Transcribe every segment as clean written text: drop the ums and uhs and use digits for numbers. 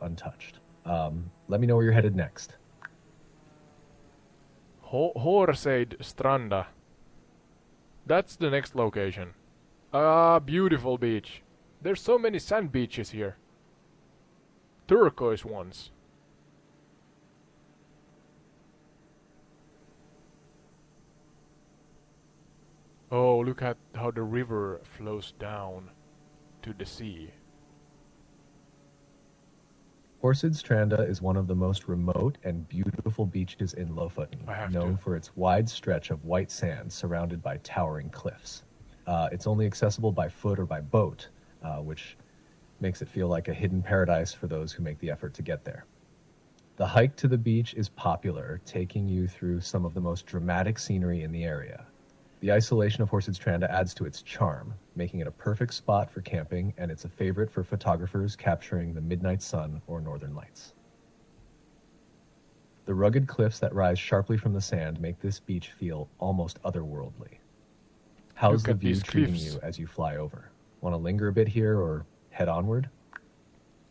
untouched. Let me know where you're headed next. Horseid-Stranda. That's the next location. Beautiful beach. There's so many sand beaches here. Turquoise ones. Oh, look at how the river flows down to the sea. Horseid-Stranda is one of the most remote and beautiful beaches in Lofoten, known for its wide stretch of white sand surrounded by towering cliffs. It's only accessible by foot or by boat, which makes it feel like a hidden paradise for those who make the effort to get there. The hike to the beach is popular, taking you through some of the most dramatic scenery in the area. The isolation of Horseid-Stranda adds to its charm, making it a perfect spot for camping, and it's a favorite for photographers capturing the midnight sun or northern lights. The rugged cliffs that rise sharply from the sand make this beach feel almost otherworldly. How's the view treating you as you fly over? Want to linger a bit here or head onward?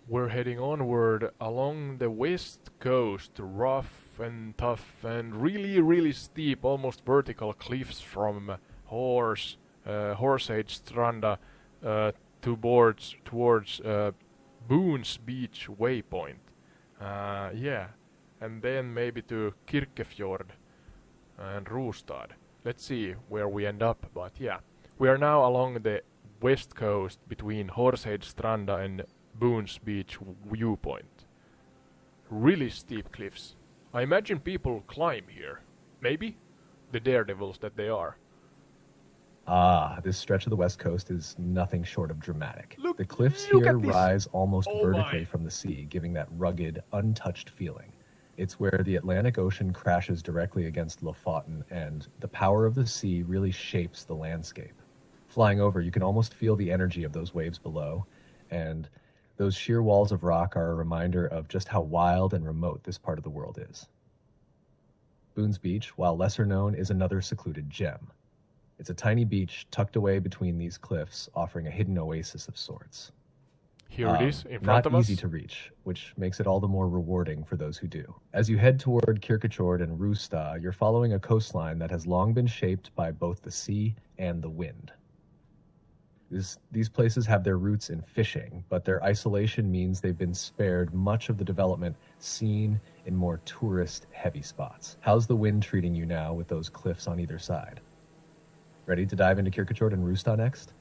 We're heading onward along the west coast, rough and tough and really steep, almost vertical cliffs from Horseid-Stranda towards Boons Beach waypoint. Yeah, and then maybe to Kirkefjord and Rostad. Let's see where we end up, but yeah. We are now along the west coast between Horseid-Stranda and Boons Beach viewpoint. Really steep cliffs. I imagine people climb here. Maybe? The daredevils that they are. This stretch of the west coast is nothing short of dramatic. The cliffs here rise almost vertically from the sea, giving that rugged, untouched feeling. It's where the Atlantic Ocean crashes directly against Lofoten, and the power of the sea really shapes the landscape. Flying over, you can almost feel the energy of those waves below, and those sheer walls of rock are a reminder of just how wild and remote this part of the world is. Boons Beach, while lesser known, is another secluded gem. It's a tiny beach tucked away between these cliffs, offering a hidden oasis of sorts. Here it is, in front of us. Not easy to reach, which makes it all the more rewarding for those who do. As you head toward Kirkefjord and Rostad, you're following a coastline that has long been shaped by both the sea and the wind. These places have their roots in fishing, but their isolation means they've been spared much of the development seen in more tourist-heavy spots. How's the wind treating you now with those cliffs on either side? Ready to dive into Kirkefjord and Rostad next?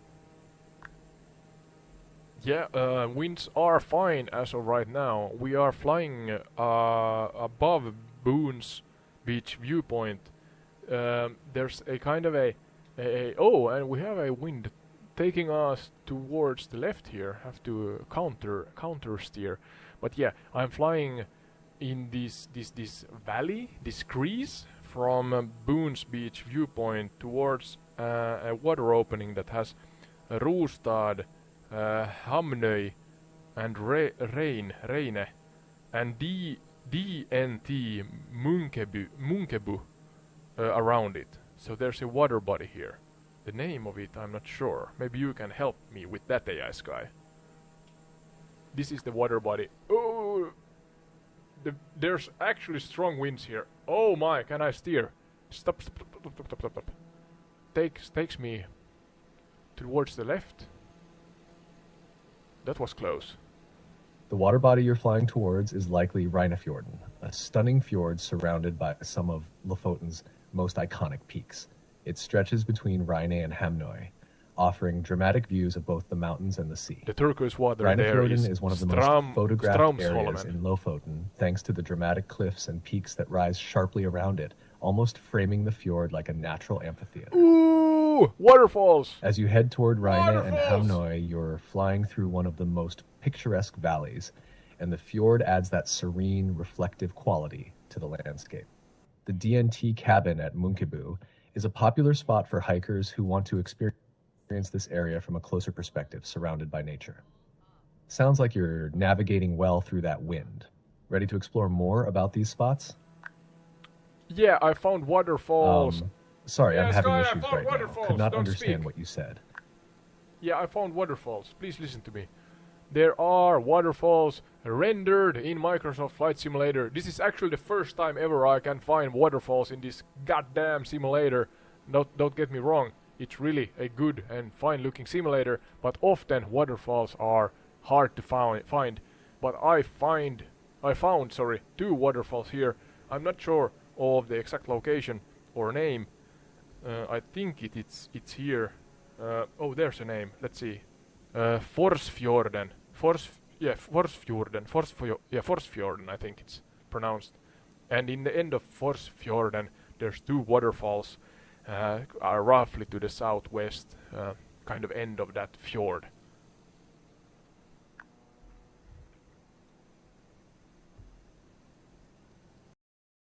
Yeah, winds are fine as of right now. We are flying above Boons Beach viewpoint. There's a kind of and we have a wind taking us towards the left here. Have to counter steer, but yeah, I'm flying in this valley, this crease from Boons Beach viewpoint towards a water opening that has Rostad, Hamnøy, and Reine, and DNT Munkebu around it. So there's a water body here. The name of it, I'm not sure. Maybe you can help me with that, AI Sky. This is the water body. Oh, there's actually strong winds here. Oh my, can I steer? Stop. Takes me towards the left. That was close. The water body you're flying towards is likely Reinefjorden, a stunning fjord surrounded by some of Lofoten's most iconic peaks. It stretches between Rhine and Hamnøy, offering dramatic views of both the mountains and the sea. The turquoise water there is one of the most photographed areas in Lofoten, thanks to the dramatic cliffs and peaks that rise sharply around it, almost framing the fjord like a natural amphitheater. Ooh, waterfalls! As you head toward Rhine and Hamnøy, you're flying through one of the most picturesque valleys, and the fjord adds that serene, reflective quality to the landscape. The DNT cabin at Munkebu is a popular spot for hikers who want to experience this area from a closer perspective, surrounded by nature. Sounds like you're navigating well through that wind. Ready to explore more about these spots? Yeah, I found waterfalls. Sorry, I'm having issues right now. Could not understand what you said. Yeah, I found waterfalls. Please listen to me. there are waterfalls rendered in Microsoft Flight Simulator. This is actually the first time ever I can find waterfalls in this goddamn simulator. Don't get me wrong, it's really a good and fine-looking simulator, but often waterfalls are hard to find. But I found 2 waterfalls here. I'm not sure of the exact location or name. I think it's here. Oh, there's a name. Let's see. Forsfjorden. Forsfjorden, I think it's pronounced. And in the end of Forsfjorden, there's 2 waterfalls, are roughly to the southwest, kind of end of that fjord.